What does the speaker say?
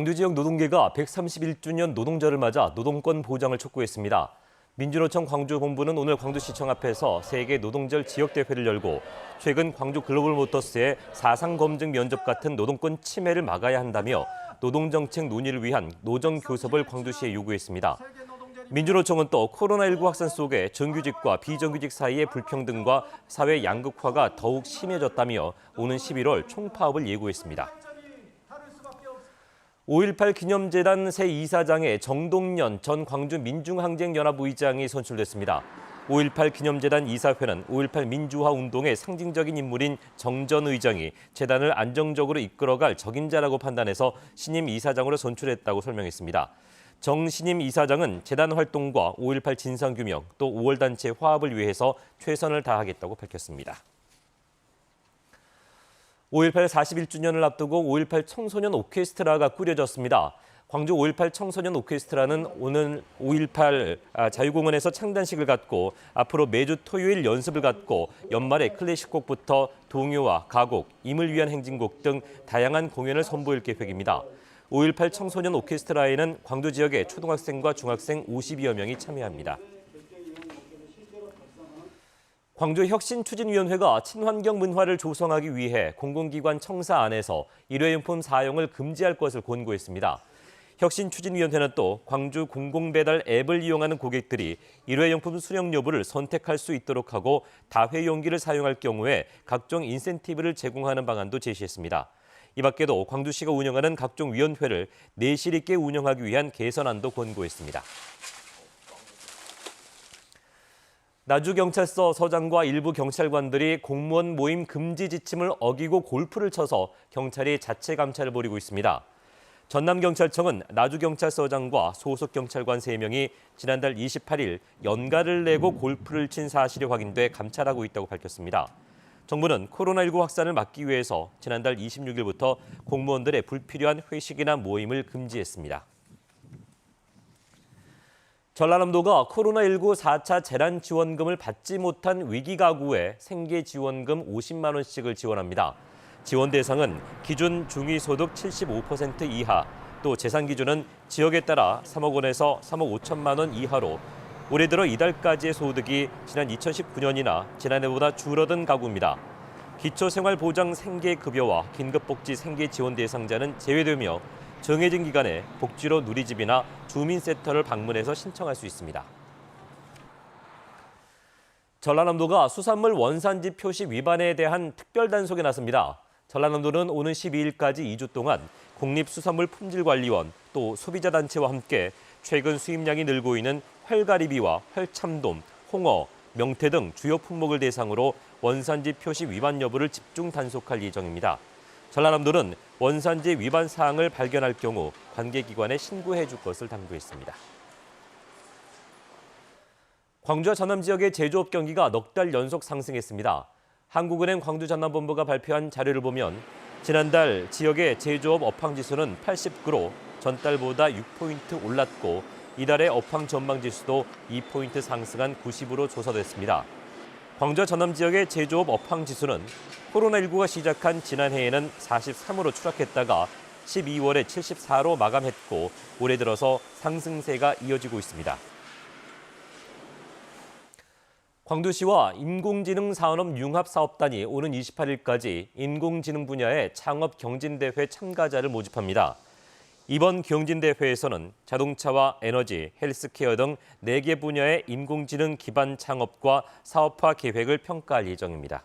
광주 지역 노동계가 131주년 노동절을 맞아 노동권 보장을 촉구했습니다. 민주노총 광주본부는 오늘 광주시청 앞에서 세계 노동절 지역대회를 열고 최근 광주 글로벌모터스의 사상검증 면접 같은 노동권 침해를 막아야 한다며 노동정책 논의를 위한 노정교섭을 광주시에 요구했습니다. 민주노총은 또 코로나19 확산 속에 정규직과 비정규직 사이의 불평등과 사회 양극화가 더욱 심해졌다며 오는 11월 총파업을 예고했습니다. 5.18 기념재단 새 이사장에 정동연 전 광주 민중항쟁연합 의장이 선출됐습니다. 5.18 기념재단 이사회는 5.18 민주화 운동의 상징적인 인물인 정 전 의장이 재단을 안정적으로 이끌어갈 적임자라고 판단해서 신임 이사장으로 선출했다고 설명했습니다. 정 신임 이사장은 재단 활동과 5.18 진상규명 또 5월 단체 화합을 위해서 최선을 다하겠다고 밝혔습니다. 5.18 41주년을 앞두고 5.18 청소년 오케스트라가 꾸려졌습니다. 광주 5.18 청소년 오케스트라는 오늘 5.18 자유공원에서 창단식을 갖고 앞으로 매주 토요일 연습을 갖고 연말에 클래식곡부터 동요와 가곡, 임을 위한 행진곡 등 다양한 공연을 선보일 계획입니다. 5.18 청소년 오케스트라에는 광주 지역의 초등학생과 중학생 50여 명이 참여합니다. 광주혁신추진위원회가 친환경 문화를 조성하기 위해 공공기관 청사 안에서 일회용품 사용을 금지할 것을 권고했습니다. 혁신추진위원회는 또 광주 공공배달 앱을 이용하는 고객들이 일회용품 수령 여부를 선택할 수 있도록 하고 다회용기를 사용할 경우에 각종 인센티브를 제공하는 방안도 제시했습니다. 이 밖에도 광주시가 운영하는 각종 위원회를 내실 있게 운영하기 위한 개선안도 권고했습니다. 나주경찰서 서장과 일부 경찰관들이 공무원 모임 금지 지침을 어기고 골프를 쳐서 경찰이 자체 감찰을 벌이고 있습니다. 전남경찰청은 나주경찰서장과 소속 경찰관 3명이 지난달 28일 연가를 내고 골프를 친 사실이 확인돼 감찰하고 있다고 밝혔습니다. 정부는 코로나19 확산을 막기 위해서 지난달 26일부터 공무원들의 불필요한 회식이나 모임을 금지했습니다. 전라남도가 코로나19 4차 재난지원금을 받지 못한 위기가구에 생계지원금 50만 원씩을 지원합니다. 지원 대상은 기준 중위소득 75% 이하, 또 재산 기준은 지역에 따라 3억 원에서 3억 5천만 원 이하로 올해 들어 이달까지의 소득이 지난 2019년이나 지난해보다 줄어든 가구입니다. 기초생활보장 생계급여와 긴급복지 생계지원 대상자는 제외되며 정해진 기간에 복지로 누리집이나 주민센터를 방문해서 신청할 수 있습니다. 전라남도가 수산물 원산지 표시 위반에 대한 특별단속에 나섭니다. 전라남도는 오는 12일까지 2주 동안 국립수산물품질관리원 또 소비자단체와 함께 최근 수입량이 늘고 있는 활가리비와 활참돔, 홍어, 명태 등 주요 품목을 대상으로 원산지 표시 위반 여부를 집중 단속할 예정입니다. 전라남도는 원산지 위반 사항을 발견할 경우 관계기관에 신고해 줄 것을 당부했습니다. 광주와 전남 지역의 제조업 경기가 넉 달 연속 상승했습니다. 한국은행 광주 전남본부가 발표한 자료를 보면 지난달 지역의 제조업 업황지수는 89로 전달보다 6포인트 올랐고 이달의 업황 전망지수도 2포인트 상승한 90으로 조사됐습니다. 광주와 전남 지역의 제조업 업황지수는 코로나19가 시작한 지난해에는 43으로 추락했다가 12월에 74로 마감했고 올해 들어서 상승세가 이어지고 있습니다. 광주시와 인공지능산업 융합사업단이 오는 28일까지 인공지능 분야의 창업 경진대회 참가자를 모집합니다. 이번 경진대회에서는 자동차와 에너지, 헬스케어 등 4개 분야의 인공지능 기반 창업과 사업화 계획을 평가할 예정입니다.